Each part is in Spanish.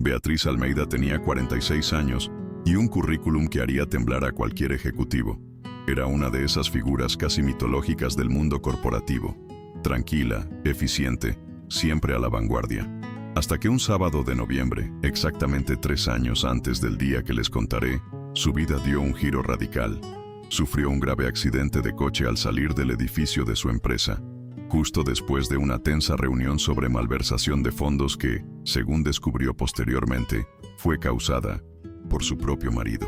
Beatriz Almeida tenía 46 años y un currículum que haría temblar a cualquier ejecutivo. Era una de esas figuras casi mitológicas del mundo corporativo. Tranquila, eficiente, siempre a la vanguardia. Hasta que un sábado de noviembre, exactamente 3 años antes del día que les contaré, su vida dio un giro radical. Sufrió un grave accidente de coche al salir del edificio de su empresa, justo después de una tensa reunión sobre malversación de fondos que, según descubrió posteriormente, fue causada por su propio marido.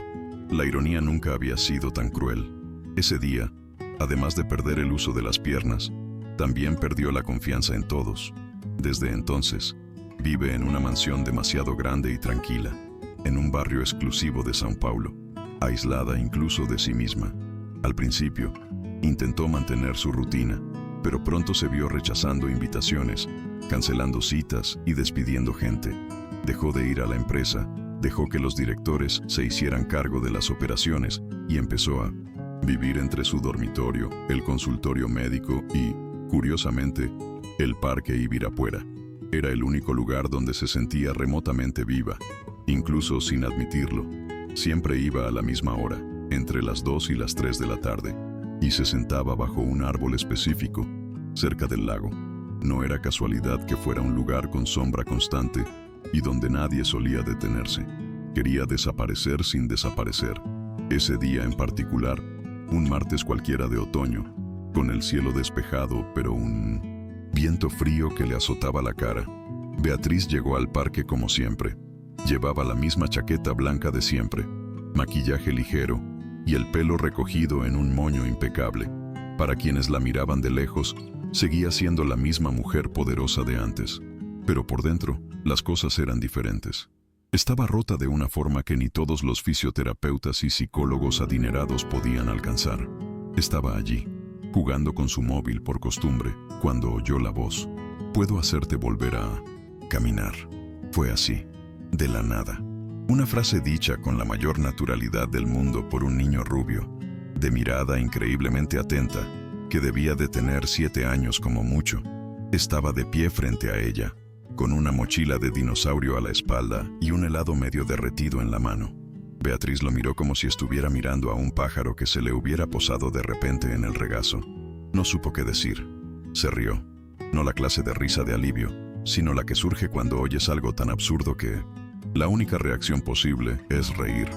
La ironía nunca había sido tan cruel. Ese día, además de perder el uso de las piernas, también perdió la confianza en todos. Desde entonces, vive en una mansión demasiado grande y tranquila, en un barrio exclusivo de São Paulo, aislada incluso de sí misma. Al principio, intentó mantener su rutina, pero pronto se vio rechazando invitaciones, cancelando citas y despidiendo gente. Dejó de ir a la empresa, dejó que los directores se hicieran cargo de las operaciones y empezó a vivir entre su dormitorio, el consultorio médico y, curiosamente, el parque Ibirapuera. Era el único lugar donde se sentía remotamente viva, incluso sin admitirlo. Siempre iba a la misma hora, entre las 2 y las 3 de la tarde, y se sentaba bajo un árbol específico, cerca del lago. No era casualidad que fuera un lugar con sombra constante y donde nadie solía detenerse. Quería desaparecer sin desaparecer. Ese día en particular, un martes cualquiera de otoño, con el cielo despejado pero un viento frío que le azotaba la cara, Beatriz llegó al parque como siempre. Llevaba la misma chaqueta blanca de siempre, maquillaje ligero y el pelo recogido en un moño impecable. Para quienes la miraban de lejos, seguía siendo la misma mujer poderosa de antes. Pero por dentro, las cosas eran diferentes. Estaba rota de una forma que ni todos los fisioterapeutas y psicólogos adinerados podían alcanzar. Estaba allí, jugando con su móvil por costumbre, cuando oyó la voz. «Puedo hacerte volver a caminar». Fue así, de la nada. Una frase dicha con la mayor naturalidad del mundo por un niño rubio, de mirada increíblemente atenta, que debía de tener 7 años como mucho. Estaba de pie frente a ella, con una mochila de dinosaurio a la espalda y un helado medio derretido en la mano. Beatriz lo miró como si estuviera mirando a un pájaro que se le hubiera posado de repente en el regazo. No supo qué decir. Se rió. No la clase de risa de alivio, sino la que surge cuando oyes algo tan absurdo que la única reacción posible es reír.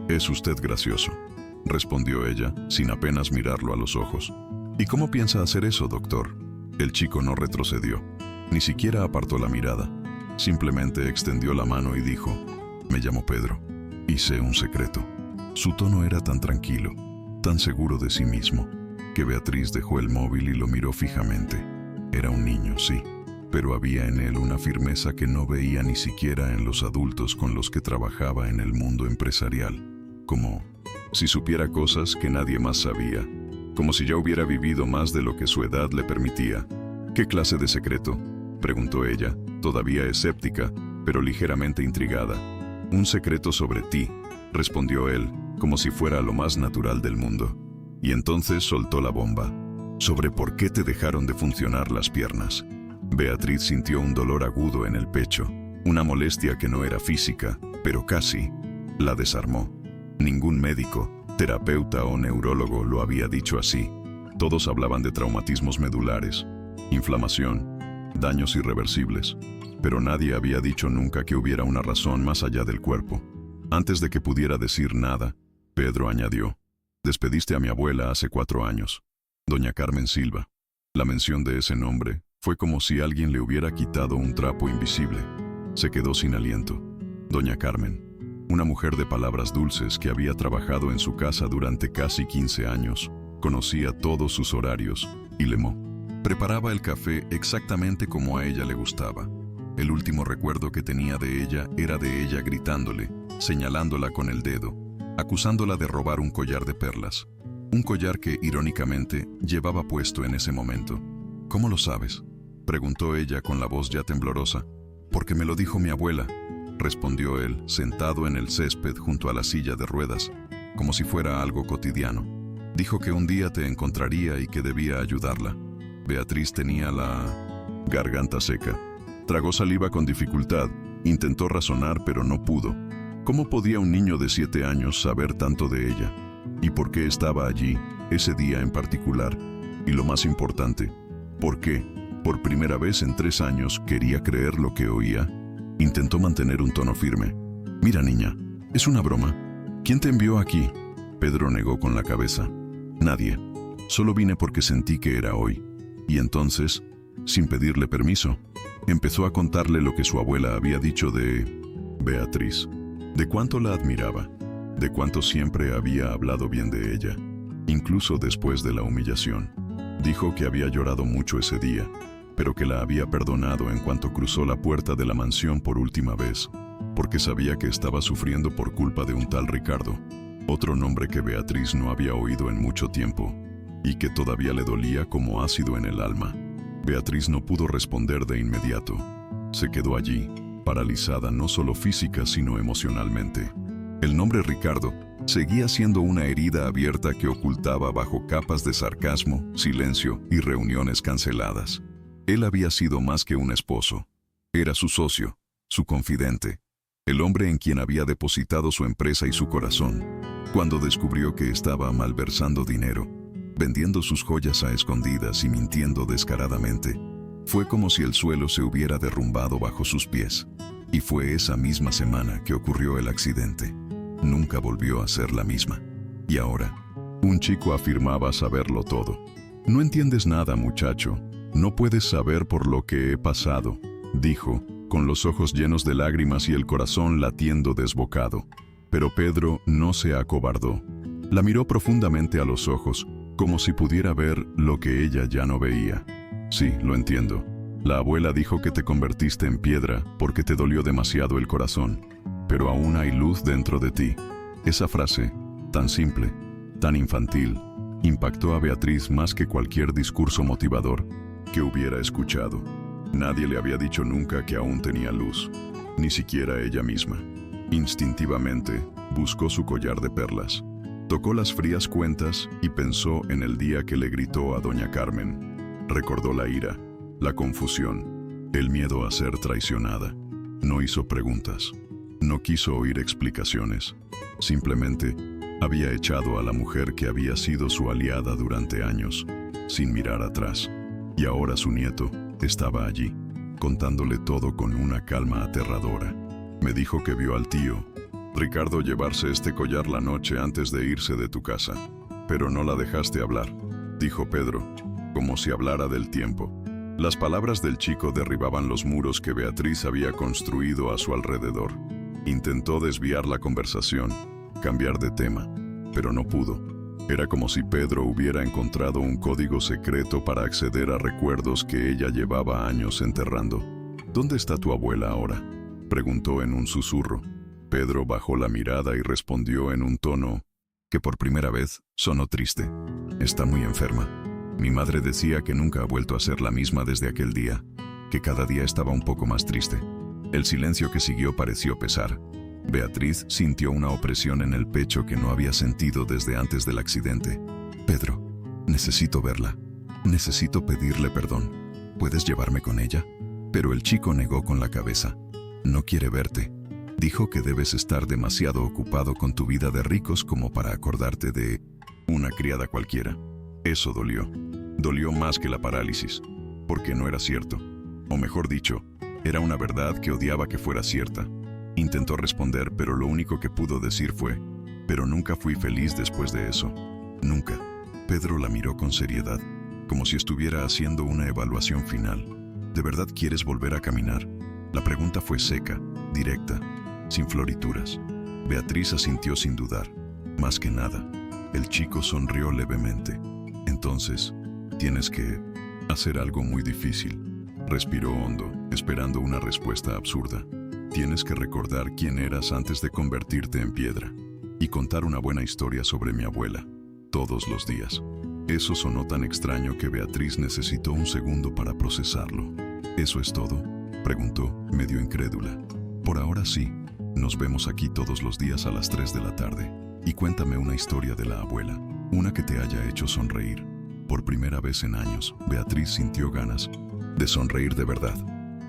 «Es usted gracioso», respondió ella, sin apenas mirarlo a los ojos. «¿Y cómo piensa hacer eso, doctor?» El chico no retrocedió, ni siquiera apartó la mirada. Simplemente extendió la mano y dijo: «Me llamo Pedro, y sé un secreto». Su tono era tan tranquilo, tan seguro de sí mismo, que Beatriz dejó el móvil y lo miró fijamente. Era un niño, sí, pero había en él una firmeza que no veía ni siquiera en los adultos con los que trabajaba en el mundo empresarial. Como si supiera cosas que nadie más sabía, como si ya hubiera vivido más de lo que su edad le permitía. «¿Qué clase de secreto?», preguntó ella, todavía escéptica, pero ligeramente intrigada. «Un secreto sobre ti», respondió él, como si fuera lo más natural del mundo. Y entonces soltó la bomba. «Sobre por qué te dejaron de funcionar las piernas». Beatriz sintió un dolor agudo en el pecho, una molestia que no era física, pero casi la desarmó. Ningún médico, terapeuta o neurólogo lo había dicho así. Todos hablaban de traumatismos medulares, inflamación, daños irreversibles, pero nadie había dicho nunca que hubiera una razón más allá del cuerpo. Antes de que pudiera decir nada, Pedro añadió: «Despediste a mi abuela hace 4 años, doña Carmen Silva». La mención de ese nombre fue como si alguien le hubiera quitado un trapo invisible. Se quedó sin aliento. Doña Carmen, una mujer de palabras dulces que había trabajado en su casa durante casi 15 años, conocía todos sus horarios y lemó. Preparaba el café exactamente como a ella le gustaba. El último recuerdo que tenía de ella era de ella gritándole, señalándola con el dedo, acusándola de robar un collar de perlas. Un collar que, irónicamente, llevaba puesto en ese momento. «¿Cómo lo sabes?», preguntó ella con la voz ya temblorosa. «Porque me lo dijo mi abuela», respondió él, sentado en el césped junto a la silla de ruedas, como si fuera algo cotidiano. «Dijo que un día te encontraría y que debía ayudarla». Beatriz tenía la garganta seca. Tragó saliva con dificultad Intentó razonar, pero no pudo. ¿Cómo podía un niño de 7 años saber tanto de ella? ¿Y por qué estaba allí, ese día en particular? Y lo más importante, ¿por qué, por primera vez en 3 años, quería creer lo que oía? Intentó mantener un tono firme. «Mira, niña, es una broma. ¿Quién te envió aquí?» Pedro negó con la cabeza. «Nadie. Solo vine porque sentí que era hoy». Y entonces, sin pedirle permiso, empezó a contarle lo que su abuela había dicho de Beatriz, de cuánto la admiraba, de cuánto siempre había hablado bien de ella, incluso después de la humillación. Dijo que había llorado mucho ese día, pero que la había perdonado en cuanto cruzó la puerta de la mansión por última vez, porque sabía que estaba sufriendo por culpa de un tal Ricardo, otro nombre que Beatriz no había oído en mucho tiempo, y que todavía le dolía como ácido en el alma. Beatriz no pudo responder de inmediato. Se quedó allí, paralizada no solo física sino emocionalmente. El nombre Ricardo seguía siendo una herida abierta que ocultaba bajo capas de sarcasmo, silencio y reuniones canceladas. Él había sido más que un esposo. Era su socio, su confidente, el hombre en quien había depositado su empresa y su corazón. Cuando descubrió que estaba malversando dinero, vendiendo sus joyas a escondidas y mintiendo descaradamente, fue como si el suelo se hubiera derrumbado bajo sus pies. Y fue esa misma semana que ocurrió el accidente. Nunca volvió a ser la misma. Y ahora, un chico afirmaba saberlo todo. «No entiendes nada, muchacho. No puedes saber por lo que he pasado», dijo, con los ojos llenos de lágrimas y el corazón latiendo desbocado. Pero Pedro no se acobardó. La miró profundamente a los ojos, como si pudiera ver lo que ella ya no veía. «Sí, lo entiendo. La abuela dijo que te convertiste en piedra porque te dolió demasiado el corazón, pero aún hay luz dentro de ti». Esa frase, tan simple, tan infantil, impactó a Beatriz más que cualquier discurso motivador que hubiera escuchado. Nadie le había dicho nunca que aún tenía luz, ni siquiera ella misma. Instintivamente, buscó su collar de perlas. Tocó las frías cuentas y pensó en el día que le gritó a doña Carmen. Recordó la ira, la confusión, el miedo a ser traicionada. No hizo preguntas. No quiso oír explicaciones. Simplemente había echado a la mujer que había sido su aliada durante años, sin mirar atrás. Y ahora su nieto estaba allí, contándole todo con una calma aterradora. «Me dijo que vio al tío Ricardo llevarse este collar la noche antes de irse de tu casa, pero no la dejaste hablar», dijo Pedro, como si hablara del tiempo. Las palabras del chico derribaban los muros que Beatriz había construido a su alrededor. Intentó desviar la conversación, cambiar de tema, pero no pudo. Era como si Pedro hubiera encontrado un código secreto para acceder a recuerdos que ella llevaba años enterrando. «¿Dónde está tu abuela ahora?», preguntó en un susurro. Pedro bajó la mirada y respondió en un tono que por primera vez sonó triste. «Está muy enferma. Mi madre decía que nunca ha vuelto a ser la misma desde aquel día, que cada día estaba un poco más triste». El silencio que siguió pareció pesar. Beatriz sintió una opresión en el pecho que no había sentido desde antes del accidente. «Pedro, necesito verla. Necesito pedirle perdón. ¿Puedes llevarme con ella?». Pero el chico negó con la cabeza. «No quiere verte. Dijo que debes estar demasiado ocupado con tu vida de ricos como para acordarte de una criada cualquiera». Eso dolió. Dolió más que la parálisis, porque no era cierto. O mejor dicho, era una verdad que odiaba que fuera cierta. Intentó responder, pero lo único que pudo decir fue: «Pero nunca fui feliz después de eso. Nunca». Pedro la miró con seriedad, como si estuviera haciendo una evaluación final. «¿De verdad quieres volver a caminar?». La pregunta fue seca, directa, sin florituras. Beatriz asintió sin dudar. Más que nada, el chico sonrió levemente. «Entonces, tienes que hacer algo muy difícil». Respiró hondo, esperando una respuesta absurda. «Tienes que recordar quién eras antes de convertirte en piedra y contar una buena historia sobre mi abuela, todos los días». Eso sonó tan extraño que Beatriz necesitó un segundo para procesarlo. «¿Eso es todo?», preguntó, medio incrédula. «Por ahora sí. Nos vemos aquí todos los días a las 3 de la tarde. Y cuéntame una historia de la abuela, una que te haya hecho sonreír». Por primera vez en años, Beatriz sintió ganas de sonreír de verdad.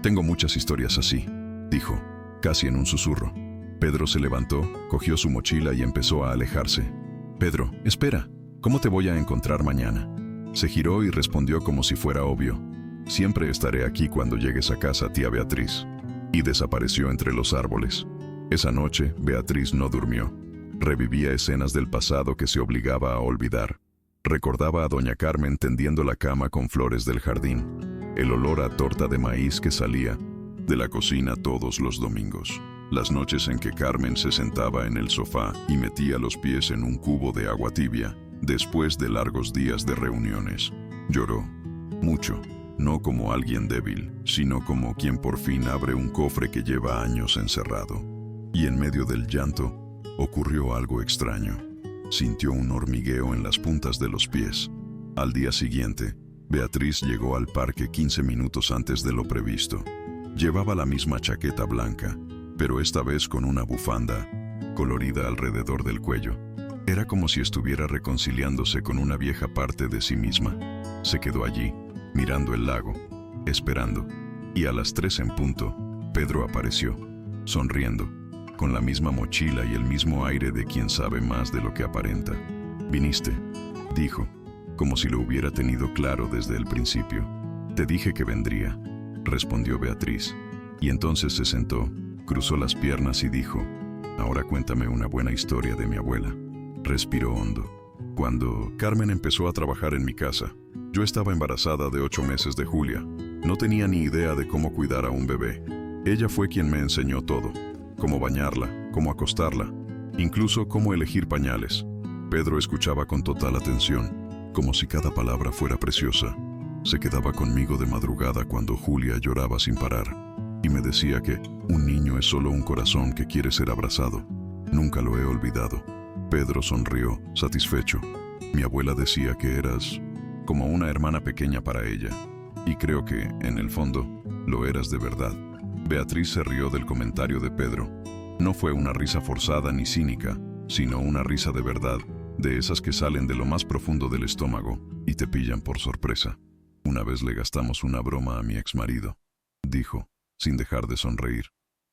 «Tengo muchas historias así», dijo, casi en un susurro. Pedro se levantó, cogió su mochila y empezó a alejarse. «Pedro, espera. ¿Cómo te voy a encontrar mañana?» Se giró y respondió como si fuera obvio. «Siempre estaré aquí cuando llegues a casa, tía Beatriz». Y desapareció entre los árboles. Esa noche, Beatriz no durmió. Revivía escenas del pasado que se obligaba a olvidar. Recordaba a doña Carmen tendiendo la cama con flores del jardín, el olor a torta de maíz que salía de la cocina todos los domingos, las noches en que Carmen se sentaba en el sofá y metía los pies en un cubo de agua tibia, después de largos días de reuniones. Lloró mucho, no como alguien débil, sino como quien por fin abre un cofre que lleva años encerrado. Y en medio del llanto, ocurrió algo extraño. Sintió un hormigueo en las puntas de los pies. Al día siguiente, Beatriz llegó al parque 15 minutos antes de lo previsto. Llevaba la misma chaqueta blanca, pero esta vez con una bufanda colorida alrededor del cuello. Era como si estuviera reconciliándose con una vieja parte de sí misma. Se quedó allí, mirando el lago, esperando. Y a las 3 en punto, Pedro apareció, sonriendo, con la misma mochila y el mismo aire de quien sabe más de lo que aparenta. «Viniste», dijo, como si lo hubiera tenido claro desde el principio. «Te dije que vendría», respondió Beatriz. Y entonces se sentó, cruzó las piernas y dijo: «Ahora cuéntame una buena historia de mi abuela». Respiró hondo. «Cuando Carmen empezó a trabajar en mi casa, yo estaba embarazada de 8 meses de Julia. No tenía ni idea de cómo cuidar a un bebé. Ella fue quien me enseñó todo. Cómo bañarla, cómo acostarla, incluso cómo elegir pañales». Pedro escuchaba con total atención, como si cada palabra fuera preciosa. Se quedaba conmigo de madrugada cuando Julia lloraba sin parar, y me decía que un niño es solo un corazón que quiere ser abrazado. Nunca lo he olvidado. Pedro sonrió, satisfecho. Mi abuela decía que eras como una hermana pequeña para ella, y creo que, en el fondo, lo eras de verdad. Beatriz se rió del comentario de Pedro. No fue una risa forzada ni cínica, sino una risa de verdad, de esas que salen de lo más profundo del estómago y te pillan por sorpresa. «Una vez le gastamos una broma a mi exmarido», dijo, sin dejar de sonreír.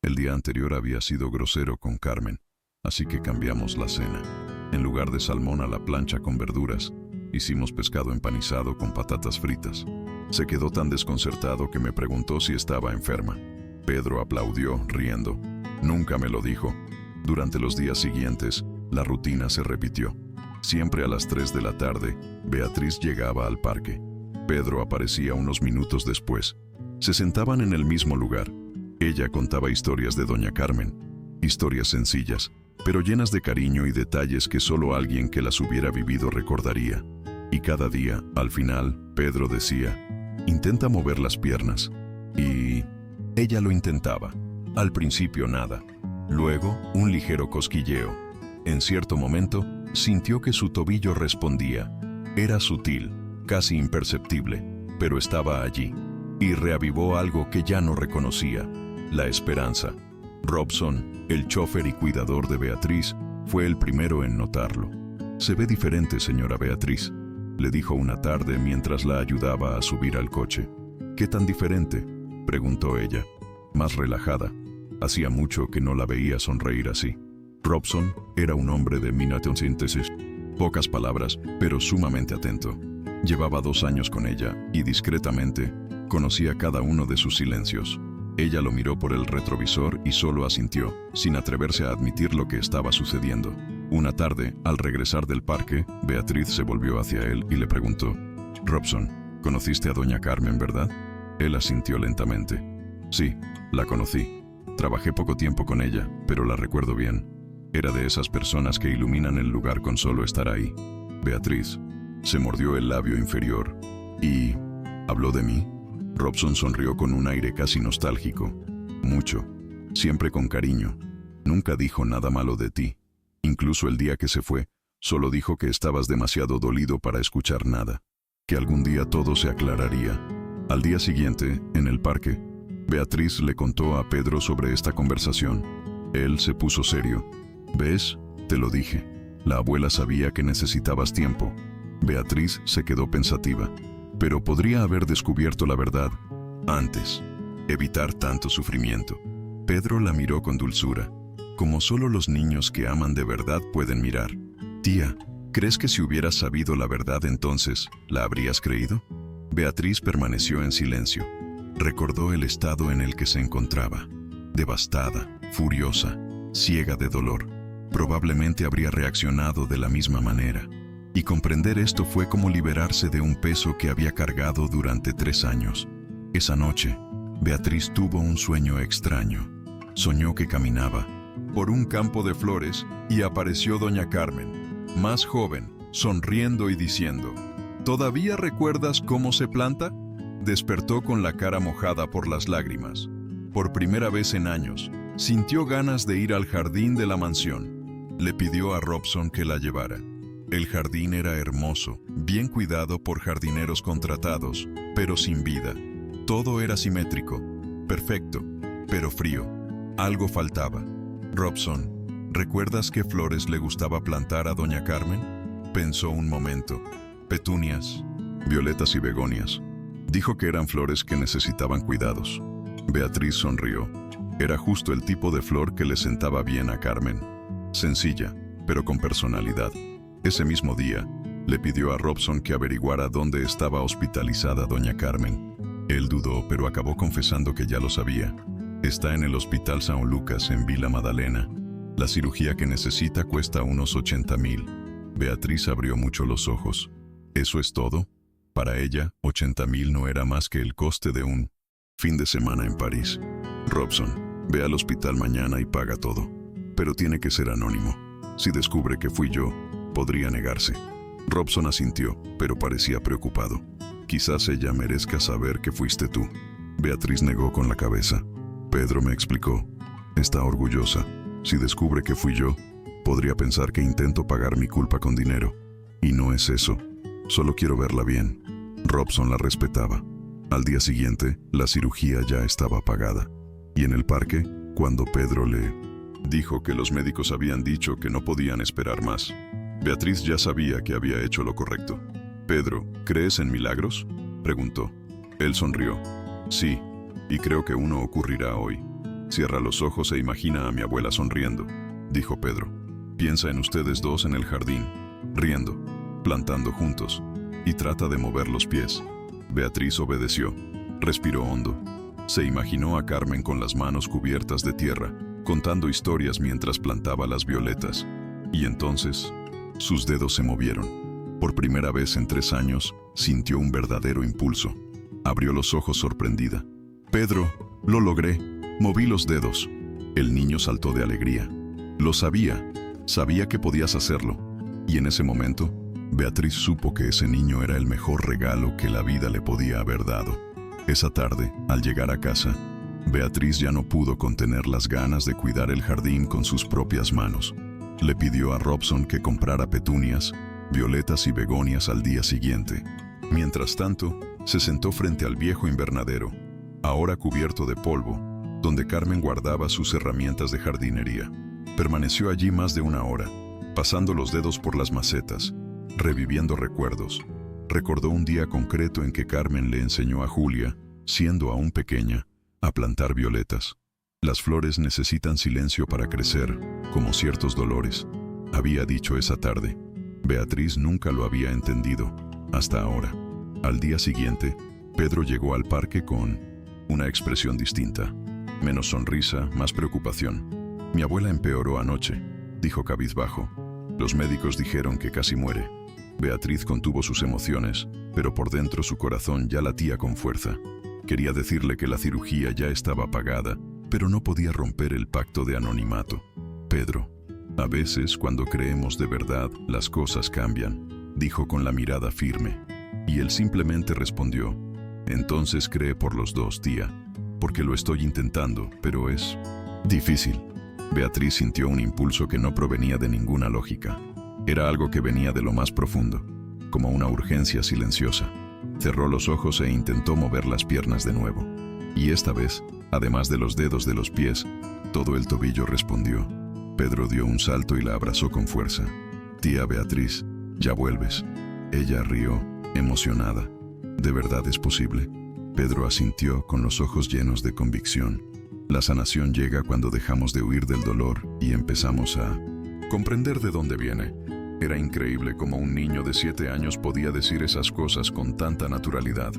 «El día anterior había sido grosero con Carmen, así que cambiamos la cena. En lugar de salmón a la plancha con verduras, hicimos pescado empanizado con patatas fritas. Se quedó tan desconcertado que me preguntó si estaba enferma. Pedro aplaudió, riendo. Nunca me lo dijo. Durante los días siguientes, la rutina se repitió. Siempre a las 3 de la tarde, Beatriz llegaba al parque. Pedro aparecía unos minutos después. Se sentaban en el mismo lugar. Ella contaba historias de doña Carmen, historias sencillas, pero llenas de cariño y detalles que solo alguien que las hubiera vivido recordaría. Y cada día, al final, Pedro decía: «Intenta mover las piernas». Y ella lo intentaba. Al principio nada. Luego, un ligero cosquilleo. En cierto momento, sintió que su tobillo respondía. Era sutil, casi imperceptible, pero estaba allí. Y reavivó algo que ya no reconocía: la esperanza. Robson, el chofer y cuidador de Beatriz, fue el primero en notarlo. «Se ve diferente, señora Beatriz», le dijo una tarde mientras la ayudaba a subir al coche. «¿Qué tan diferente?», preguntó ella, más relajada. Hacía mucho que no la veía sonreír así. Robson era un hombre de minatonsíntesis. Pocas palabras, pero sumamente atento. Llevaba 2 años con ella y discretamente conocía cada uno de sus silencios. Ella lo miró por el retrovisor y solo asintió, sin atreverse a admitir lo que estaba sucediendo. Una tarde, al regresar del parque, Beatriz se volvió hacia él y le preguntó: «Robson, ¿conociste a doña Carmen, verdad?» Él asintió lentamente. «Sí, la conocí. Trabajé poco tiempo con ella, pero la recuerdo bien. Era de esas personas que iluminan el lugar con solo estar ahí». Beatriz se mordió el labio inferior. «¿Y habló de mí?» Robson sonrió con un aire casi nostálgico. «Mucho. Siempre con cariño. Nunca dijo nada malo de ti. Incluso el día que se fue, solo dijo que estabas demasiado dolido para escuchar nada. Que algún día todo se aclararía». Al día siguiente, en el parque, Beatriz le contó a Pedro sobre esta conversación. Él se puso serio. «¿Ves? Te lo dije. La abuela sabía que necesitabas tiempo». Beatriz se quedó pensativa. Pero podría haber descubierto la verdad antes. Evitar tanto sufrimiento. Pedro la miró con dulzura, como solo los niños que aman de verdad pueden mirar. Tía, ¿crees que si hubieras sabido la verdad entonces, la habrías creído? Beatriz permaneció en silencio. Recordó el estado en el que se encontraba. Devastada, furiosa, ciega de dolor. Probablemente habría reaccionado de la misma manera. Y comprender esto fue como liberarse de un peso que había cargado durante 3 años. Esa noche, Beatriz tuvo un sueño extraño. Soñó que caminaba por un campo de flores y apareció doña Carmen, más joven, sonriendo y diciendo: ¿Todavía recuerdas cómo se planta? Despertó con la cara mojada por las lágrimas. Por primera vez en años, sintió ganas de ir al jardín de la mansión. Le pidió a Robson que la llevara. El jardín era hermoso, bien cuidado por jardineros contratados, pero sin vida. Todo era simétrico, perfecto, pero frío. Algo faltaba. Robson, ¿recuerdas qué flores le gustaba plantar a doña Carmen? Pensó un momento. Petunias, violetas y begonias. Dijo que eran flores que necesitaban cuidados. Beatriz sonrió. Era justo el tipo de flor que le sentaba bien a Carmen. Sencilla, pero con personalidad. Ese mismo día, le pidió a Robson que averiguara dónde estaba hospitalizada doña Carmen. Él dudó, pero acabó confesando que ya lo sabía. Está en el Hospital São Lucas en Vila Madalena. La cirugía que necesita cuesta unos 80,000. Beatriz abrió mucho los ojos. ¿Eso es todo? Para ella, 80,000 no era más que el coste de un fin de semana en París. Robson, ve al hospital mañana y paga todo. Pero tiene que ser anónimo. Si descubre que fui yo, podría negarse. Robson asintió, pero parecía preocupado. Quizás ella merezca saber que fuiste tú. Beatriz negó con la cabeza. Pedro me explicó. Está orgullosa. Si descubre que fui yo, podría pensar que intento pagar mi culpa con dinero. Y no es eso. Solo quiero verla bien. Robson la respetaba. Al día siguiente, la cirugía ya estaba pagada. Y en el parque, cuando Pedro le dijo que los médicos habían dicho que no podían esperar más, Beatriz ya sabía que había hecho lo correcto. «Pedro, ¿crees en milagros?», preguntó. Él sonrió. «Sí, y creo que uno ocurrirá hoy». «Cierra los ojos e imagina a mi abuela sonriendo», dijo Pedro. «Piensa en ustedes dos en el jardín, riendo, plantando juntos, y trata de mover los pies». Beatriz obedeció. Respiró hondo. Se imaginó a Carmen con las manos cubiertas de tierra, contando historias mientras plantaba las violetas. Y entonces, sus dedos se movieron. Por primera vez en 3 años, sintió un verdadero impulso. Abrió los ojos sorprendida. «Pedro, lo logré. Moví los dedos». El niño saltó de alegría. Lo sabía. Sabía que podías hacerlo. Y en ese momento, Beatriz supo que ese niño era el mejor regalo que la vida le podía haber dado. Esa tarde, al llegar a casa, Beatriz ya no pudo contener las ganas de cuidar el jardín con sus propias manos. Le pidió a Robson que comprara petunias, violetas y begonias al día siguiente. Mientras tanto, se sentó frente al viejo invernadero, ahora cubierto de polvo, donde Carmen guardaba sus herramientas de jardinería. Permaneció allí más de 1 hora, pasando los dedos por las macetas, reviviendo recuerdos. Recordó un día concreto en que Carmen le enseñó a Julia, siendo aún pequeña, a plantar violetas. Las flores necesitan silencio para crecer, como ciertos dolores, había dicho esa tarde. Beatriz nunca lo había entendido, hasta ahora. Al día siguiente, Pedro llegó al parque con una expresión distinta. Menos sonrisa, más preocupación. «Mi abuela empeoró anoche», dijo cabizbajo. «Los médicos dijeron que casi muere». Beatriz contuvo sus emociones, pero por dentro su corazón ya latía con fuerza. Quería decirle que la cirugía ya estaba pagada, pero no podía romper el pacto de anonimato. «Pedro, a veces cuando creemos de verdad, las cosas cambian», dijo con la mirada firme. Y él simplemente respondió: «Entonces cree por los dos, tía, porque lo estoy intentando, pero es difícil». Beatriz sintió un impulso que no provenía de ninguna lógica. Era algo que venía de lo más profundo, como una urgencia silenciosa. Cerró los ojos e intentó mover las piernas de nuevo. Y esta vez, además de los dedos de los pies, todo el tobillo respondió. Pedro dio un salto y la abrazó con fuerza. «Tía Beatriz, ya vuelves». Ella rió, emocionada. «¿De verdad es posible?». Pedro asintió con los ojos llenos de convicción. La sanación llega cuando dejamos de huir del dolor y empezamos a comprender de dónde viene. Era increíble cómo un niño de 7 años podía decir esas cosas con tanta naturalidad.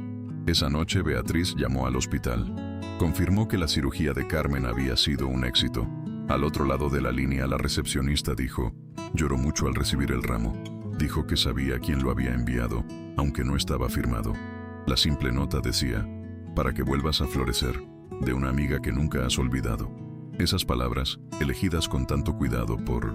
Esa noche Beatriz llamó al hospital. Confirmó que la cirugía de Carmen había sido un éxito. Al otro lado de la línea, la recepcionista dijo: lloró mucho al recibir el ramo. Dijo que sabía quién lo había enviado, aunque no estaba firmado. La simple nota decía: para que vuelvas a florecer, de una amiga que nunca has olvidado. Esas palabras, elegidas con tanto cuidado por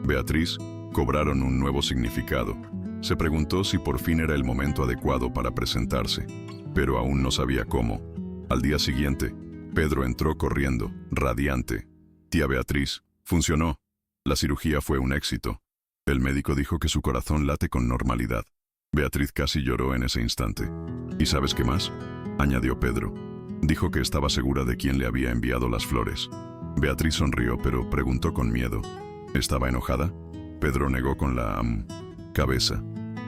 Beatriz, cobraron un nuevo significado. Se preguntó si por fin era el momento adecuado para presentarse, pero aún no sabía cómo. Al día siguiente, Pedro entró corriendo, radiante. Tía Beatriz, funcionó. La cirugía fue un éxito. El médico dijo que su corazón late con normalidad. Beatriz casi lloró en ese instante. ¿Y sabes qué más?, añadió Pedro. Dijo que estaba segura de quién le había enviado las flores. Beatriz sonrió, pero preguntó con miedo: ¿estaba enojada? Pedro negó con la cabeza.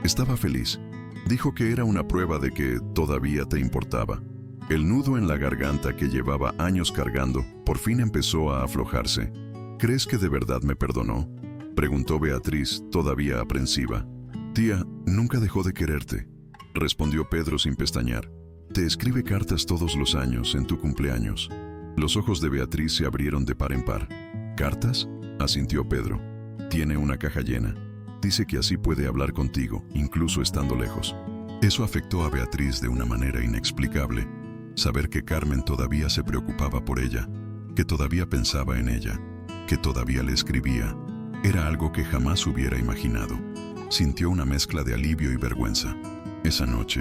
Estaba feliz. Dijo que era una prueba de que todavía te importaba. El nudo en la garganta que llevaba años cargando por fin empezó a aflojarse. ¿Crees que de verdad me perdonó?, preguntó Beatriz, todavía aprensiva. Tía, nunca dejó de quererte, respondió Pedro sin pestañear. Te escribe cartas todos los años en tu cumpleaños. Los ojos de Beatriz se abrieron de par en par. ¿Cartas?, asintió Pedro. Tiene una caja llena. Dice que así puede hablar contigo, incluso estando lejos. Eso afectó a Beatriz de una manera inexplicable. Saber que Carmen todavía se preocupaba por ella, que todavía pensaba en ella, que todavía le escribía, era algo que jamás hubiera imaginado. Sintió una mezcla de alivio y vergüenza. Esa noche,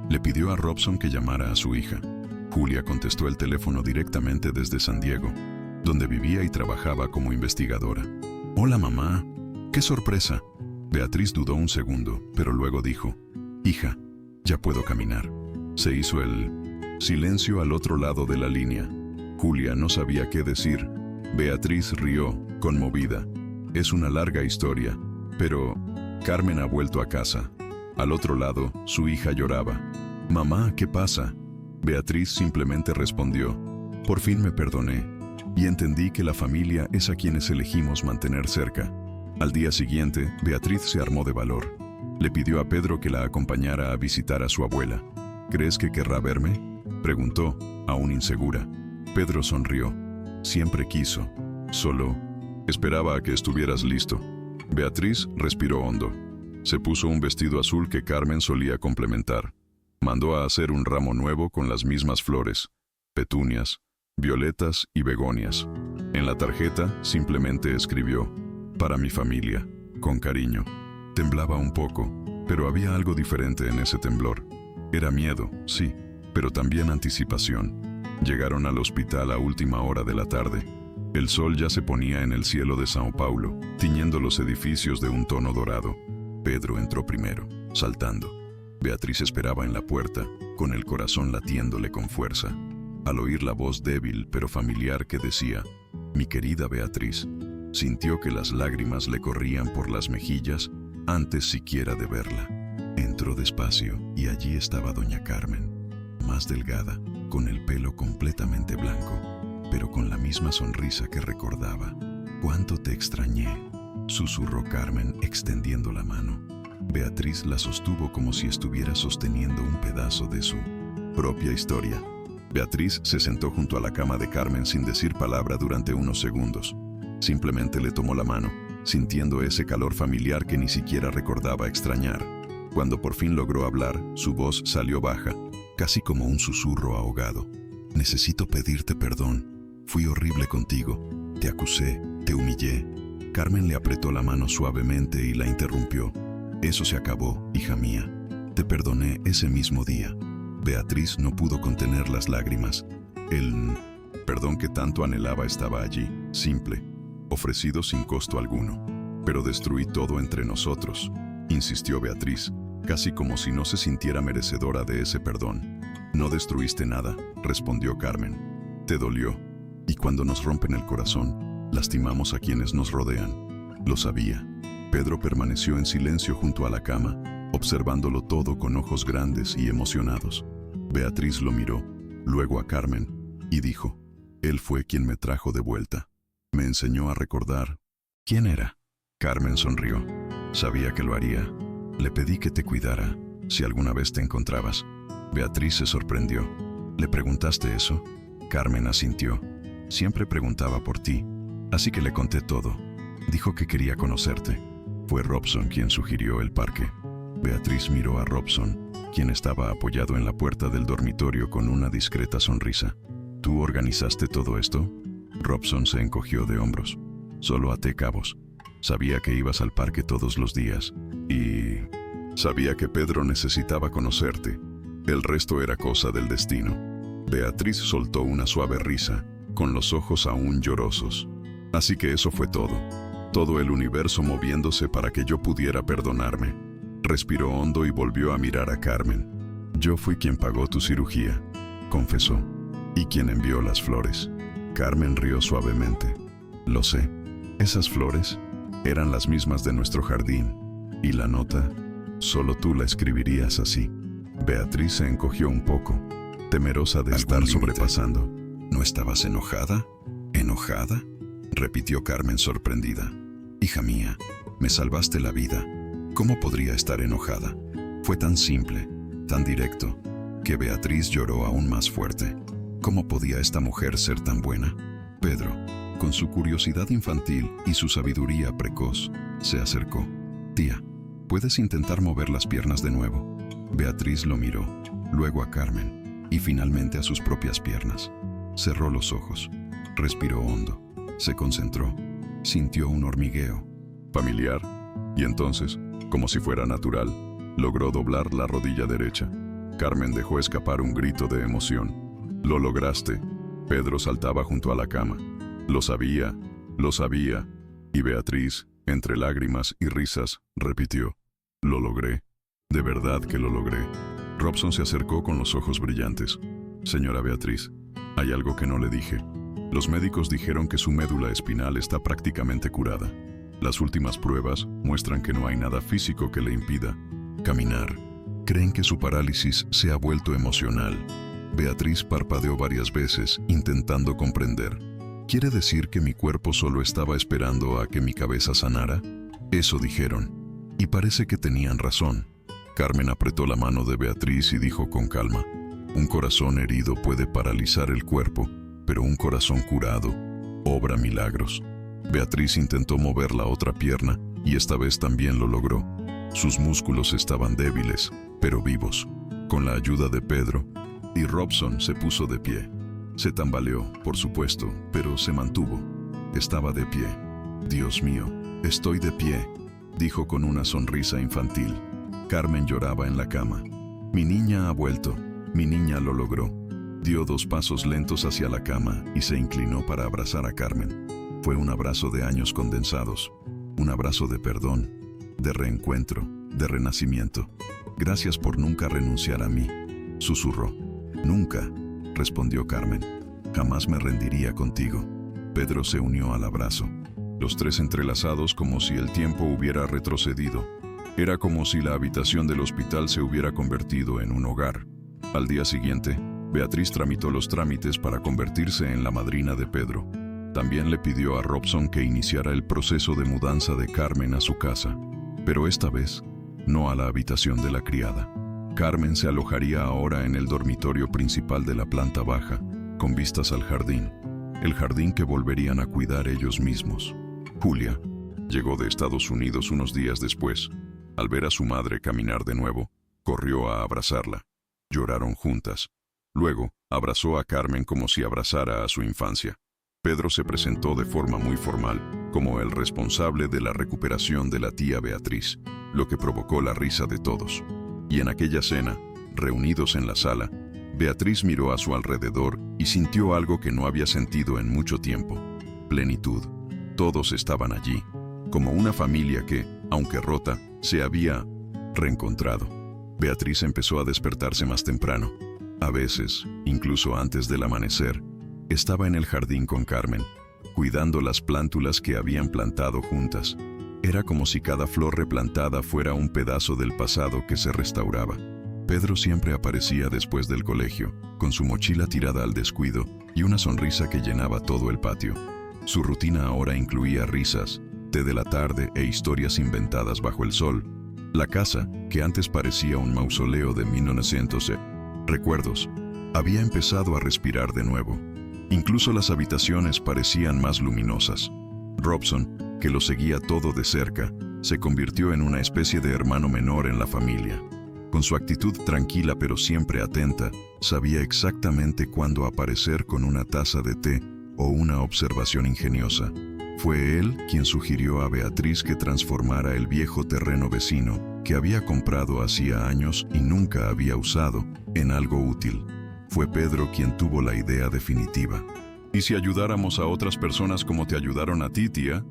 le pidió a Robson que llamara a su hija. Julia contestó el teléfono directamente desde San Diego, donde vivía y trabajaba como investigadora. Hola, mamá. ¡Qué sorpresa! Beatriz dudó un segundo, pero luego dijo: hija, ya puedo caminar. Se hizo el silencio al otro lado de la línea. Julia no sabía qué decir. Beatriz rió, conmovida. Es una larga historia, pero Carmen ha vuelto a casa. Al otro lado, su hija lloraba. Mamá, ¿qué pasa? Beatriz simplemente respondió: por fin me perdoné, y entendí que la familia es a quienes elegimos mantener cerca. Al día siguiente, Beatriz se armó de valor. Le pidió a Pedro que la acompañara a visitar a su abuela. ¿Crees que querrá verme?, preguntó, aún insegura. Pedro sonrió. Siempre quiso. Solo esperaba a que estuvieras listo. Beatriz respiró hondo. Se puso un vestido azul que Carmen solía complementar. Mandó a hacer un ramo nuevo con las mismas flores: petunias, violetas y begonias. En la tarjeta simplemente escribió: para mi familia, con cariño. Temblaba un poco, pero había algo diferente en ese temblor. Era miedo, sí, pero también anticipación. Llegaron al hospital a última hora de la tarde. El sol ya se ponía en el cielo de São Paulo, tiñendo los edificios de un tono dorado. Pedro entró primero, saltando. Beatriz esperaba en la puerta, con el corazón latiéndole con fuerza. Al oír la voz débil pero familiar que decía: mi querida Beatriz, sintió que las lágrimas le corrían por las mejillas antes siquiera de verla. Entró despacio y allí estaba doña Carmen, más delgada, con el pelo completamente blanco, pero con la misma sonrisa que recordaba. «¿Cuánto te extrañé?», susurró Carmen extendiendo la mano. Beatriz la sostuvo como si estuviera sosteniendo un pedazo de su propia historia. Beatriz se sentó junto a la cama de Carmen sin decir palabra durante unos segundos. Simplemente le tomó la mano, sintiendo ese calor familiar que ni siquiera recordaba extrañar. Cuando por fin logró hablar, su voz salió baja, casi como un susurro ahogado. «Necesito pedirte perdón. Fui horrible contigo. Te acusé, te humillé». Carmen le apretó la mano suavemente y la interrumpió. «Eso se acabó, hija mía. Te perdoné ese mismo día». Beatriz no pudo contener las lágrimas. El perdón que tanto anhelaba estaba allí, simple, ofrecido sin costo alguno. «Pero destruí todo entre nosotros», insistió Beatriz, casi como si no se sintiera merecedora de ese perdón. «No destruiste nada», respondió Carmen. «Te dolió. Y cuando nos rompen el corazón, lastimamos a quienes nos rodean». Lo sabía. Pedro permaneció en silencio junto a la cama, observándolo todo con ojos grandes y emocionados. Beatriz lo miró, luego a Carmen, y dijo: Él fue quien me trajo de vuelta. Me enseñó a recordar. ¿Quién era? Carmen sonrió. Sabía que lo haría. Le pedí que te cuidara, si alguna vez te encontrabas. Beatriz se sorprendió. ¿Le preguntaste eso? Carmen asintió. Siempre preguntaba por ti, así que le conté todo. Dijo que quería conocerte. Fue Robson quien sugirió el parque. Beatriz miró a Robson, quien estaba apoyado en la puerta del dormitorio con una discreta sonrisa. ¿Tú organizaste todo esto? Robson se encogió de hombros. Solo até cabos. Sabía que ibas al parque todos los días y sabía que Pedro necesitaba conocerte. El resto era cosa del destino. Beatriz soltó una suave risa, con los ojos aún llorosos. Así que eso fue todo. Todo el universo moviéndose para que yo pudiera perdonarme. Respiró hondo y volvió a mirar a Carmen. Yo fui quien pagó tu cirugía, confesó, y quien envió las flores. Carmen rió suavemente. Lo sé. Esas flores eran las mismas de nuestro jardín. Y la nota, solo tú la escribirías así. Beatriz se encogió un poco, temerosa de estar sobrepasando. ¿No estabas enojada? ¿Enojada?, repitió Carmen sorprendida. Hija mía, me salvaste la vida. ¿Cómo podría estar enojada? Fue tan simple, tan directo, que Beatriz lloró aún más fuerte. ¿Cómo podía esta mujer ser tan buena? Pedro, con su curiosidad infantil y su sabiduría precoz, se acercó. Tía, ¿puedes intentar mover las piernas de nuevo? Beatriz lo miró, luego a Carmen, y finalmente a sus propias piernas. Cerró los ojos, respiró hondo, se concentró, sintió un hormigueo familiar, y entonces, como si fuera natural, logró doblar la rodilla derecha. Carmen dejó escapar un grito de emoción. «Lo lograste». Pedro saltaba junto a la cama. Lo sabía, y Beatriz, entre lágrimas y risas, repitió: «Lo logré, de verdad que lo logré». Robson se acercó con los ojos brillantes. «Señora Beatriz, hay algo que no le dije. Los médicos dijeron que su médula espinal está prácticamente curada. Las últimas pruebas muestran que no hay nada físico que le impida caminar. Creen que su parálisis se ha vuelto emocional». Beatriz parpadeó varias veces, intentando comprender. ¿Quiere decir que mi cuerpo solo estaba esperando a que mi cabeza sanara? Eso dijeron. Y parece que tenían razón. Carmen apretó la mano de Beatriz y dijo con calma: «Un corazón herido puede paralizar el cuerpo, pero un corazón curado obra milagros». Beatriz intentó mover la otra pierna y esta vez también lo logró. Sus músculos estaban débiles, pero vivos. Con la ayuda de Pedro y Robson se puso de pie. Se tambaleó, por supuesto, pero se mantuvo. Estaba de pie. «Dios mío, estoy de pie», dijo con una sonrisa infantil. Carmen lloraba en la cama. «Mi niña ha vuelto, mi niña lo logró». Dio 2 pasos lentos hacia la cama y se inclinó para abrazar a Carmen. Fue un abrazo de años condensados, un abrazo de perdón, de reencuentro, de renacimiento. «Gracias por nunca renunciar a mí», susurró. «Nunca», respondió Carmen. «Jamás me rendiría contigo». Pedro se unió al abrazo, los tres entrelazados como si el tiempo hubiera retrocedido. Era como si la habitación del hospital se hubiera convertido en un hogar. Al día siguiente, Beatriz tramitó los trámites para convertirse en la madrina de Pedro. También le pidió a Robson que iniciara el proceso de mudanza de Carmen a su casa, pero esta vez, no a la habitación de la criada. Carmen se alojaría ahora en el dormitorio principal de la planta baja, con vistas al jardín, el jardín que volverían a cuidar ellos mismos. Julia llegó de Estados Unidos unos días después. Al ver a su madre caminar de nuevo, corrió a abrazarla. Lloraron juntas. Luego, abrazó a Carmen como si abrazara a su infancia. Pedro se presentó de forma muy formal, como el responsable de la recuperación de la tía Beatriz, lo que provocó la risa de todos. Y en aquella cena, reunidos en la sala, Beatriz miró a su alrededor y sintió algo que no había sentido en mucho tiempo: plenitud. Todos estaban allí, como una familia que, aunque rota, se había reencontrado. Beatriz empezó a despertarse más temprano. A veces, incluso antes del amanecer, estaba en el jardín con Carmen, cuidando las plántulas que habían plantado juntas. Era como si cada flor replantada fuera un pedazo del pasado que se restauraba. Pedro siempre aparecía después del colegio, con su mochila tirada al descuido y una sonrisa que llenaba todo el patio. Su rutina ahora incluía risas, té de la tarde e historias inventadas bajo el sol. La casa, que antes parecía un mausoleo de 1900 recuerdos, había empezado a respirar de nuevo. Incluso las habitaciones parecían más luminosas. Robson, que lo seguía todo de cerca, se convirtió en una especie de hermano menor en la familia. Con su actitud tranquila pero siempre atenta, sabía exactamente cuándo aparecer con una taza de té o una observación ingeniosa. Fue él quien sugirió a Beatriz que transformara el viejo terreno vecino, que había comprado hacía años y nunca había usado, en algo útil. Fue Pedro quien tuvo la idea definitiva. ¿Y si ayudáramos a otras personas como te ayudaron a ti, tía?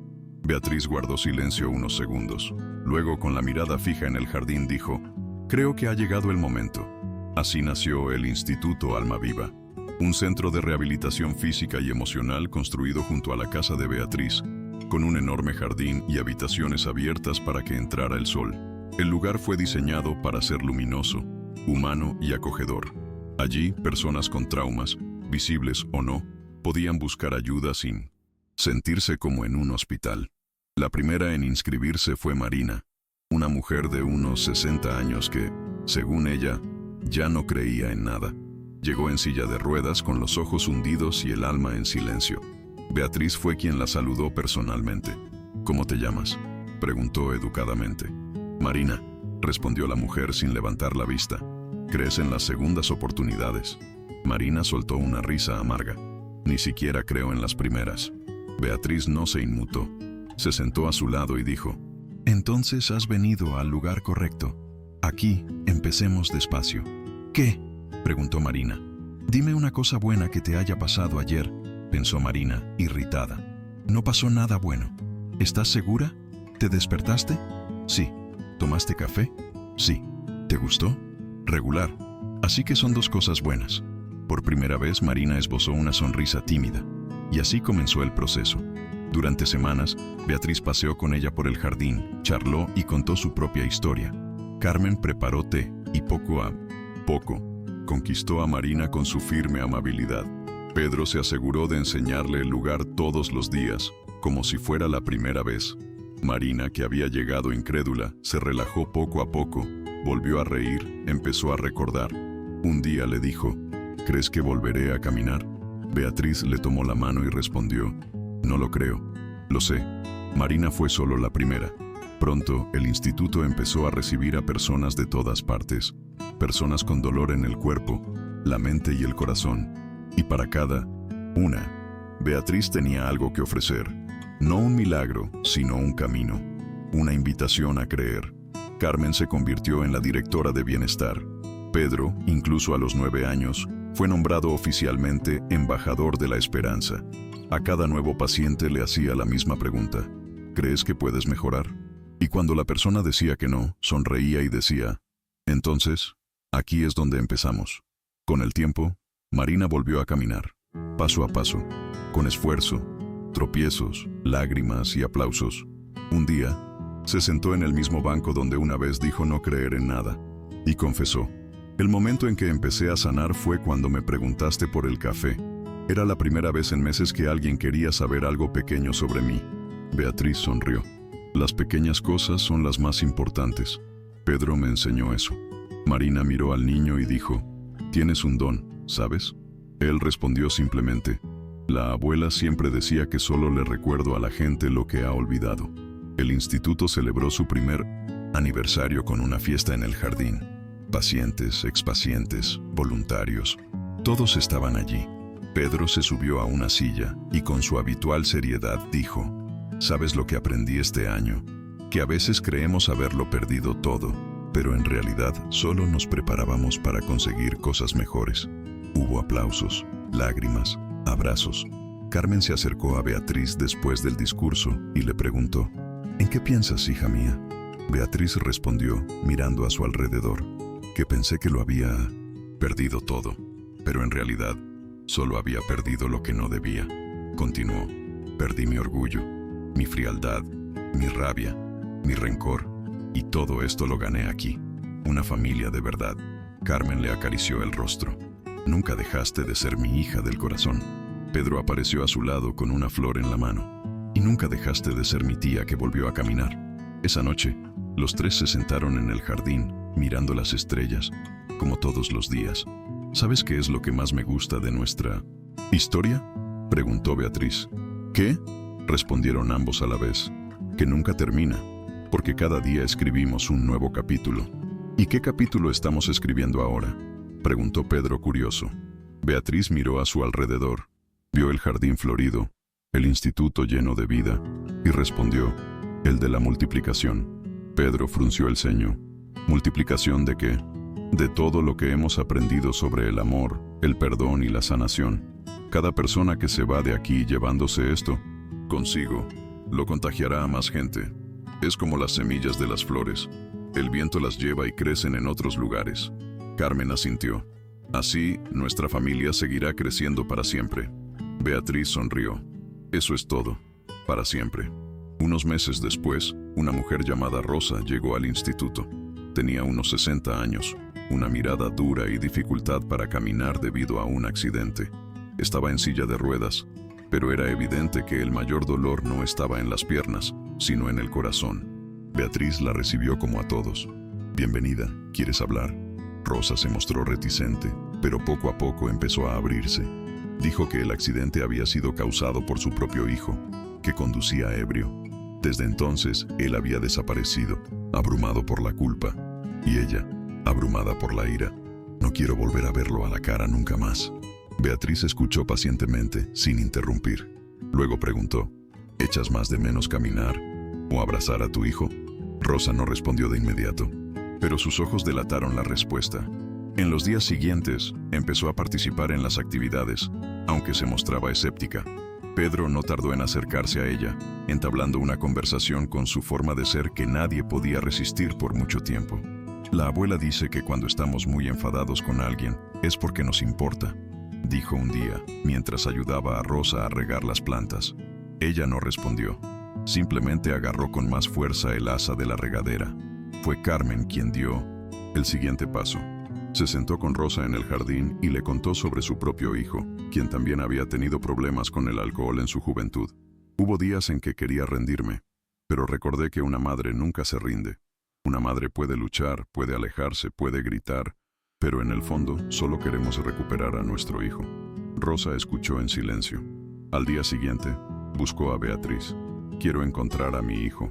Beatriz guardó silencio unos segundos. Luego, con la mirada fija en el jardín, dijo: creo que ha llegado el momento. Así nació el Instituto Alma Viva, un centro de rehabilitación física y emocional construido junto a la casa de Beatriz, con un enorme jardín y habitaciones abiertas para que entrara el sol. El lugar fue diseñado para ser luminoso, humano y acogedor. Allí, personas con traumas, visibles o no, podían buscar ayuda sin sentirse como en un hospital. La primera en inscribirse fue Marina, una mujer de unos 60 años que, según ella, ya no creía en nada. Llegó en silla de ruedas con los ojos hundidos y el alma en silencio. Beatriz fue quien la saludó personalmente. ¿Cómo te llamas?, preguntó educadamente. Marina, respondió la mujer sin levantar la vista. ¿Crees en las segundas oportunidades? Marina soltó una risa amarga. Ni siquiera creo en las primeras. Beatriz no se inmutó. Se sentó a su lado y dijo: entonces has venido al lugar correcto. Aquí, empecemos despacio. ¿Qué?, preguntó Marina. Dime una cosa buena que te haya pasado ayer, pensó Marina, irritada. No pasó nada bueno. ¿Estás segura? ¿Te despertaste? Sí. ¿Tomaste café? Sí. ¿Te gustó? Regular. Así que son dos cosas buenas. Por primera vez Marina esbozó una sonrisa tímida. Y así comenzó el proceso. Durante semanas, Beatriz paseó con ella por el jardín, charló y contó su propia historia. Carmen preparó té y poco a poco conquistó a Marina con su firme amabilidad. Pedro se aseguró de enseñarle el lugar todos los días, como si fuera la primera vez. Marina, que había llegado incrédula, se relajó poco a poco, volvió a reír, empezó a recordar. Un día le dijo: ¿crees que volveré a caminar? Beatriz le tomó la mano y respondió: no lo creo. Lo sé. Marina fue solo la primera. Pronto, el instituto empezó a recibir a personas de todas partes, personas con dolor en el cuerpo, la mente y el corazón. Y para cada una, Beatriz tenía algo que ofrecer. No un milagro, sino un camino. Una invitación a creer. Carmen se convirtió en la directora de bienestar. Pedro, incluso a los 9 años, fue nombrado oficialmente embajador de la esperanza. A cada nuevo paciente le hacía la misma pregunta: ¿crees que puedes mejorar? Y cuando la persona decía que no, sonreía y decía: entonces, aquí es donde empezamos. Con el tiempo, Marina volvió a caminar, paso a paso, con esfuerzo, tropiezos, lágrimas y aplausos. Un día, se sentó en el mismo banco donde una vez dijo no creer en nada, y confesó: el momento en que empecé a sanar fue cuando me preguntaste por el café. Era la primera vez en meses que alguien quería saber algo pequeño sobre mí. Beatriz sonrió. Las pequeñas cosas son las más importantes. Pedro me enseñó eso. Marina miró al niño y dijo: tienes un don, ¿sabes? Él respondió simplemente: la abuela siempre decía que solo le recuerdo a la gente lo que ha olvidado. El instituto celebró su primer aniversario con una fiesta en el jardín. Pacientes, expacientes, voluntarios, todos estaban allí. Pedro se subió a una silla y con su habitual seriedad dijo: ¿sabes lo que aprendí este año? Que a veces creemos haberlo perdido todo, pero en realidad solo nos preparábamos para conseguir cosas mejores. Hubo aplausos, lágrimas, abrazos. Carmen se acercó a Beatriz después del discurso y le preguntó: ¿en qué piensas, hija mía? Beatriz respondió, mirando a su alrededor, que pensé que lo había perdido todo, pero en realidad solo había perdido lo que no debía. Continuó: perdí mi orgullo, mi frialdad, mi rabia, mi rencor, y todo esto lo gané aquí, una familia de verdad. Carmen le acarició el rostro. Nunca dejaste de ser mi hija del corazón. Pedro apareció a su lado con una flor en la mano. Y nunca dejaste de ser mi tía que volvió a caminar. Esa noche, los tres se sentaron en el jardín, mirando las estrellas, como todos los días. ¿Sabes qué es lo que más me gusta de nuestra historia?, preguntó Beatriz. ¿Qué?, respondieron ambos a la vez. Que nunca termina, porque cada día escribimos un nuevo capítulo. ¿Y qué capítulo estamos escribiendo ahora?, preguntó Pedro curioso. Beatriz miró a su alrededor, vio el jardín florido, el instituto lleno de vida, y respondió: el de la multiplicación. Pedro frunció el ceño. ¿Multiplicación de qué? De todo lo que hemos aprendido sobre el amor, el perdón y la sanación. Cada persona que se va de aquí llevándose esto consigo, lo contagiará a más gente. Es como las semillas de las flores. El viento las lleva y crecen en otros lugares. Carmen asintió. Así, nuestra familia seguirá creciendo para siempre. Beatriz sonrió. Eso es todo. Para siempre. Unos meses después, una mujer llamada Rosa llegó al instituto. Tenía unos 60 años, una mirada dura y dificultad para caminar debido a un accidente. Estaba en silla de ruedas, pero era evidente que el mayor dolor no estaba en las piernas, sino en el corazón. Beatriz la recibió como a todos. Bienvenida, ¿quieres hablar? Rosa se mostró reticente, pero poco a poco empezó a abrirse. Dijo que el accidente había sido causado por su propio hijo, que conducía ebrio. Desde entonces, él había desaparecido, abrumado por la culpa, y ella, abrumada por la ira. No quiero volver a verlo a la cara nunca más. Beatriz escuchó pacientemente, sin interrumpir. Luego preguntó: ¿echas más de menos caminar o abrazar a tu hijo? Rosa no respondió de inmediato, pero sus ojos delataron la respuesta. En los días siguientes, empezó a participar en las actividades, aunque se mostraba escéptica. Pedro no tardó en acercarse a ella, entablando una conversación con su forma de ser que nadie podía resistir por mucho tiempo. La abuela dice que cuando estamos muy enfadados con alguien, es porque nos importa, dijo un día, mientras ayudaba a Rosa a regar las plantas. Ella no respondió, simplemente agarró con más fuerza el asa de la regadera. Fue Carmen quien dio el siguiente paso. Se sentó con Rosa en el jardín y le contó sobre su propio hijo, quien también había tenido problemas con el alcohol en su juventud. Hubo días en que quería rendirme, pero recordé que una madre nunca se rinde. Una madre puede luchar, puede alejarse, puede gritar, pero en el fondo solo queremos recuperar a nuestro hijo. Rosa escuchó en silencio. Al día siguiente, buscó a Beatriz. Quiero encontrar a mi hijo.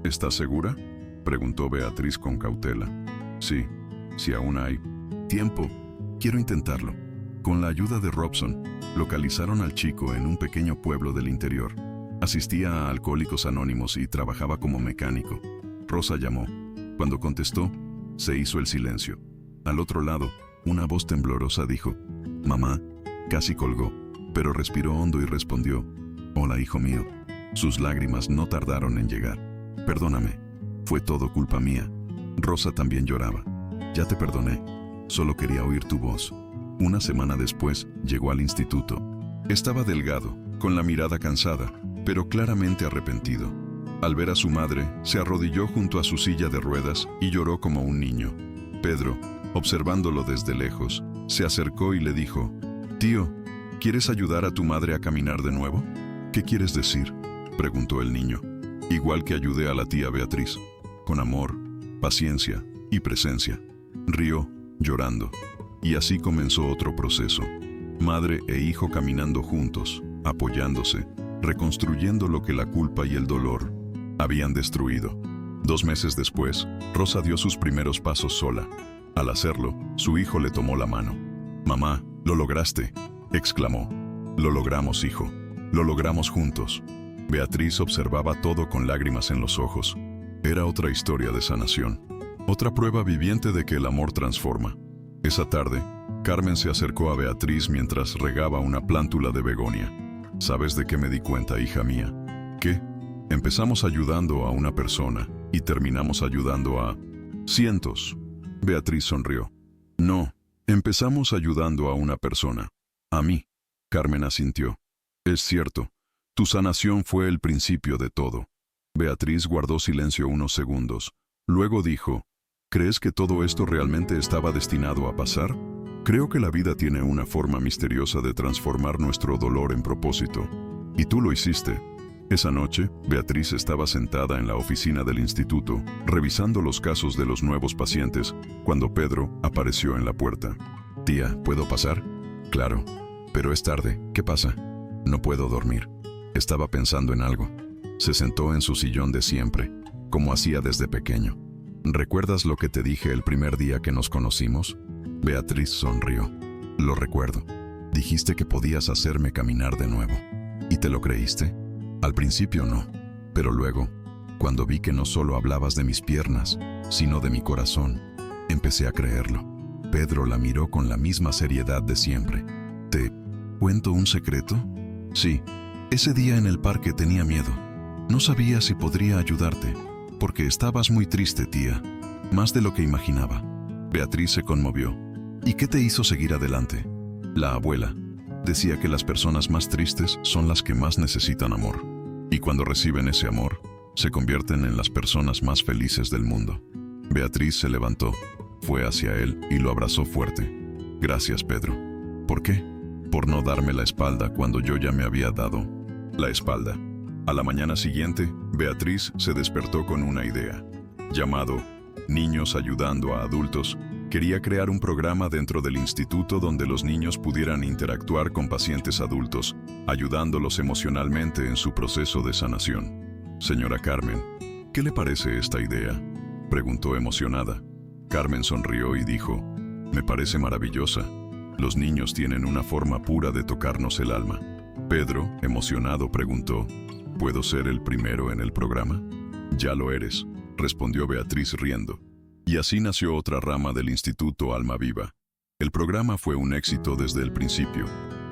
¿Estás segura?, preguntó Beatriz con cautela. Sí, si aún hay tiempo, quiero intentarlo. Con la ayuda de Robson, localizaron al chico en un pequeño pueblo del interior. Asistía a Alcohólicos Anónimos y trabajaba como mecánico. Rosa llamó. Cuando contestó, se hizo el silencio. Al otro lado, una voz temblorosa dijo: «Mamá». Casi colgó, pero respiró hondo y respondió: «Hola, hijo mío». Sus lágrimas no tardaron en llegar. «Perdóname, fue todo culpa mía». Rosa también lloraba. «Ya te perdoné. Solo quería oír tu voz». Una semana después, llegó al instituto. Estaba delgado, con la mirada cansada, pero claramente arrepentido. Al ver a su madre, se arrodilló junto a su silla de ruedas y lloró como un niño. Pedro, observándolo desde lejos, se acercó y le dijo: «Tío, ¿quieres ayudar a tu madre a caminar de nuevo?». «¿Qué quieres decir?», preguntó el niño. «Igual que ayudé a la tía Beatriz, con amor, paciencia y presencia». Rió, llorando. Y así comenzó otro proceso. Madre e hijo caminando juntos, apoyándose, reconstruyendo lo que la culpa y el dolor habían destruido. 2 meses después, Rosa dio sus primeros pasos sola. Al hacerlo, su hijo le tomó la mano. «Mamá, lo lograste», exclamó. «Lo logramos, hijo. Lo logramos juntos». Beatriz observaba todo con lágrimas en los ojos. Era otra historia de sanación. Otra prueba viviente de que el amor transforma. Esa tarde, Carmen se acercó a Beatriz mientras regaba una plántula de begonia. «¿Sabes de qué me di cuenta, hija mía? ¿Qué? Empezamos ayudando a una persona y terminamos ayudando a cientos». Beatriz sonrió. «No, empezamos ayudando a una persona. A mí». Carmen asintió. «Es cierto, tu sanación fue el principio de todo». Beatriz guardó silencio unos segundos. Luego dijo: ¿Crees que todo esto realmente estaba destinado a pasar? Creo que la vida tiene una forma misteriosa de transformar nuestro dolor en propósito. Y tú lo hiciste. Esa noche, Beatriz estaba sentada en la oficina del instituto, revisando los casos de los nuevos pacientes, cuando Pedro apareció en la puerta. «Tía, ¿puedo pasar?» «Claro, pero es tarde. ¿Qué pasa?» «No puedo dormir. Estaba pensando en algo». Se sentó en su sillón de siempre, como hacía desde pequeño. «¿Recuerdas lo que te dije el primer día que nos conocimos?» Beatriz sonrió. «Lo recuerdo. Dijiste que podías hacerme caminar de nuevo. ¿Y te lo creíste?» «Al principio no, pero luego, cuando vi que no solo hablabas de mis piernas, sino de mi corazón, empecé a creerlo». Pedro la miró con la misma seriedad de siempre. «¿Te cuento un secreto?» «Sí. Ese día en el parque tenía miedo. No sabía si podría ayudarte, porque estabas muy triste, tía. Más de lo que imaginaba». Beatriz se conmovió. «¿Y qué te hizo seguir adelante?» «La abuela decía que las personas más tristes son las que más necesitan amor. Y cuando reciben ese amor, se convierten en las personas más felices del mundo». Beatriz se levantó, fue hacia él y lo abrazó fuerte. «Gracias, Pedro». «¿Por qué?» «Por no darme la espalda cuando yo ya me había dado la espalda». A la mañana siguiente, Beatriz se despertó con una idea. Llamado Niños Ayudando a Adultos, quería crear un programa dentro del instituto donde los niños pudieran interactuar con pacientes adultos, ayudándolos emocionalmente en su proceso de sanación. «Señora Carmen, ¿qué le parece esta idea?», preguntó emocionada. Carmen sonrió y dijo: «Me parece maravillosa. Los niños tienen una forma pura de tocarnos el alma». Pedro, emocionado, preguntó: «¿Puedo ser el primero en el programa?». «Ya lo eres», respondió Beatriz riendo. Y así nació otra rama del Instituto Alma Viva. El programa fue un éxito desde el principio.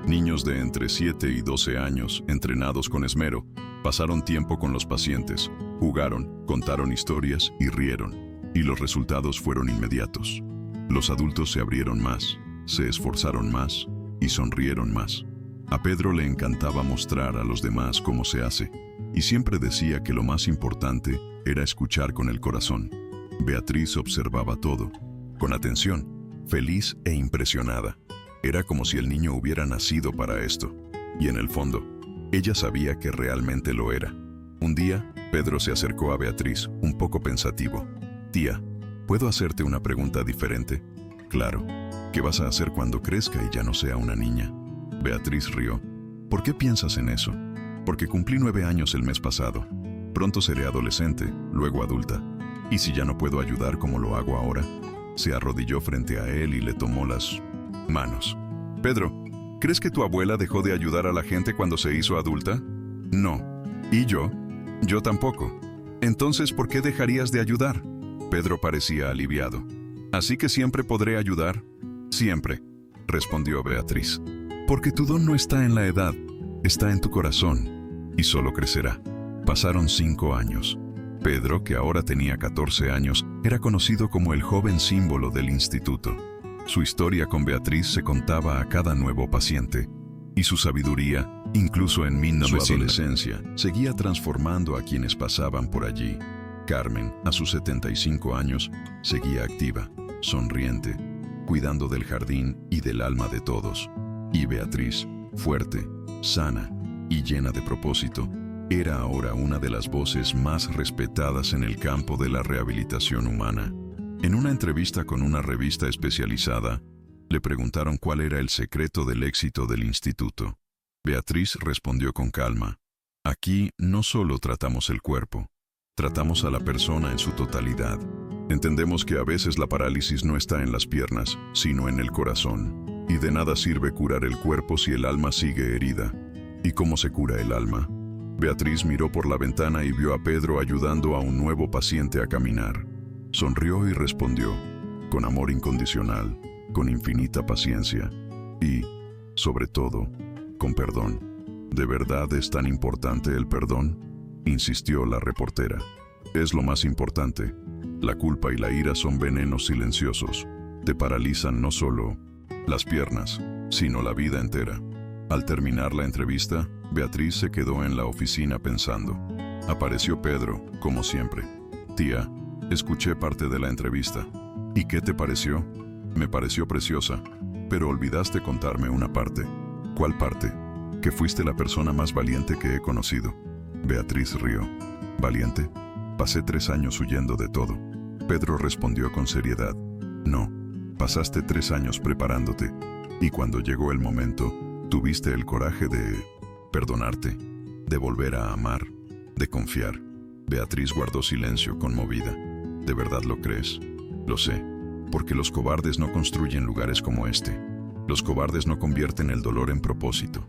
Niños de entre 7 y 12 años, entrenados con esmero, pasaron tiempo con los pacientes, jugaron, contaron historias y rieron. Y los resultados fueron inmediatos. Los adultos se abrieron más, se esforzaron más y sonrieron más. A Pedro le encantaba mostrar a los demás cómo se hace, y siempre decía que lo más importante era escuchar con el corazón. Beatriz observaba todo, con atención, feliz e impresionada. Era como si el niño hubiera nacido para esto, y en el fondo, ella sabía que realmente lo era. Un día, Pedro se acercó a Beatriz, un poco pensativo. «Tía, ¿puedo hacerte una pregunta diferente?» «Claro. ¿Qué vas a hacer cuando crezca y ya no sea una niña?» Beatriz rió. «¿Por qué piensas en eso?» «Porque cumplí 9 años el mes pasado. Pronto seré adolescente, luego adulta. ¿Y si ya no puedo ayudar como lo hago ahora?». Se arrodilló frente a él y le tomó las manos. «Pedro, ¿crees que tu abuela dejó de ayudar a la gente cuando se hizo adulta?» «No». «¿Y yo?» «Yo tampoco». «Entonces, ¿por qué dejarías de ayudar?» Pedro parecía aliviado. «¿Así que siempre podré ayudar?» «Siempre», respondió Beatriz. «Porque tu don no está en la edad, está en tu corazón, y solo crecerá». Pasaron 5 años. Pedro, que ahora tenía 14 años, era conocido como el joven símbolo del instituto. Su historia con Beatriz se contaba a cada nuevo paciente, y su sabiduría, incluso en su adolescencia, seguía transformando a quienes pasaban por allí. Carmen, a sus 75 años, seguía activa, sonriente, cuidando del jardín y del alma de todos. Y Beatriz, fuerte, sana y llena de propósito, era ahora una de las voces más respetadas en el campo de la rehabilitación humana. En una entrevista con una revista especializada, le preguntaron cuál era el secreto del éxito del instituto. Beatriz respondió con calma: «Aquí no solo tratamos el cuerpo, tratamos a la persona en su totalidad. Entendemos que a veces la parálisis no está en las piernas, sino en el corazón. Y de nada sirve curar el cuerpo si el alma sigue herida». ¿Y cómo se cura el alma? Beatriz miró por la ventana y vio a Pedro ayudando a un nuevo paciente a caminar. Sonrió y respondió, con amor incondicional, con infinita paciencia y, sobre todo, con perdón. ¿De verdad es tan importante el perdón?, insistió la reportera. Es lo más importante. La culpa y la ira son venenos silenciosos. Te paralizan no solo las piernas, sino la vida entera. Al terminar la entrevista, Beatriz se quedó en la oficina pensando. Apareció Pedro, como siempre. «Tía, Escuché parte de la entrevista. ¿Y qué te pareció? Me pareció preciosa, pero olvidaste contarme una parte. ¿Cuál parte? Que fuiste la persona más valiente que he conocido. Beatriz rió. ¿Valiente? Pasé 3 años huyendo de todo. Pedro respondió con seriedad. No, pasaste 3 años preparándote, y cuando llegó el momento, tuviste el coraje de perdonarte, de volver a amar, de confiar. Beatriz guardó silencio, conmovida. ¿De verdad lo crees? Lo sé, porque los cobardes no construyen lugares como este. Los cobardes no convierten el dolor en propósito.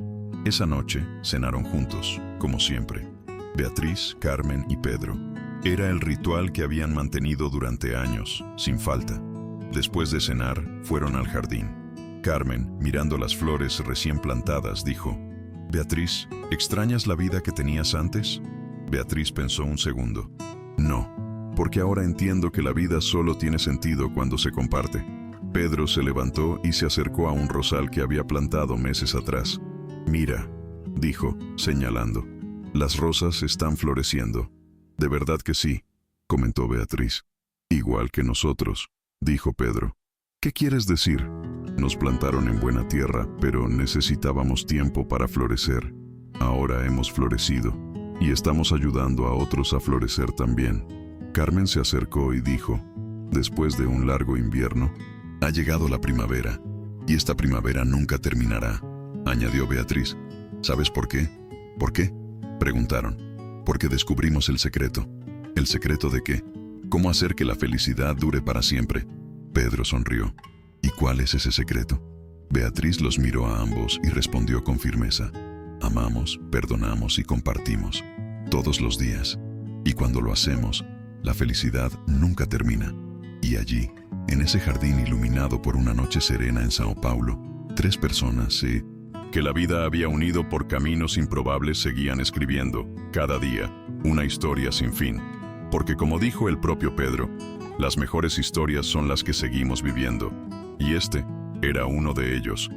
Esa noche cenaron juntos, como siempre. Beatriz, Carmen y Pedro. Era el ritual que habían mantenido durante años, sin falta. Después de cenar, fueron al jardín. Carmen, mirando las flores recién plantadas, dijo: «Beatriz, ¿extrañas la vida que tenías antes?» Beatriz pensó un segundo. «No, porque ahora entiendo que la vida solo tiene sentido cuando se comparte». Pedro se levantó y se acercó a un rosal que había plantado meses atrás. «Mira», dijo, señalando, «las rosas están floreciendo». «De verdad que sí», comentó Beatriz. «Igual que nosotros», dijo Pedro. «¿Qué quieres decir?» «Nos plantaron en buena tierra, pero necesitábamos tiempo para florecer. Ahora hemos florecido, y estamos ayudando a otros a florecer también». Carmen se acercó y dijo: «Después de un largo invierno, ha llegado la primavera, y esta primavera nunca terminará», añadió Beatriz. «¿Sabes por qué?» «¿Por qué?», preguntaron. «Porque descubrimos el secreto». «¿El secreto de qué? ¿Cómo hacer que la felicidad dure para siempre?». Pedro sonrió. «¿Y cuál es ese secreto?». Beatriz los miró a ambos y respondió con firmeza: «Amamos, perdonamos y compartimos, todos los días. Y cuando lo hacemos, la felicidad nunca termina». Y allí, en ese jardín iluminado por una noche serena en Sao Paulo, 3 personas que la vida había unido por caminos improbables seguían escribiendo, cada día, una historia sin fin. Porque como dijo el propio Pedro, las mejores historias son las que seguimos viviendo. Y este era uno de ellos.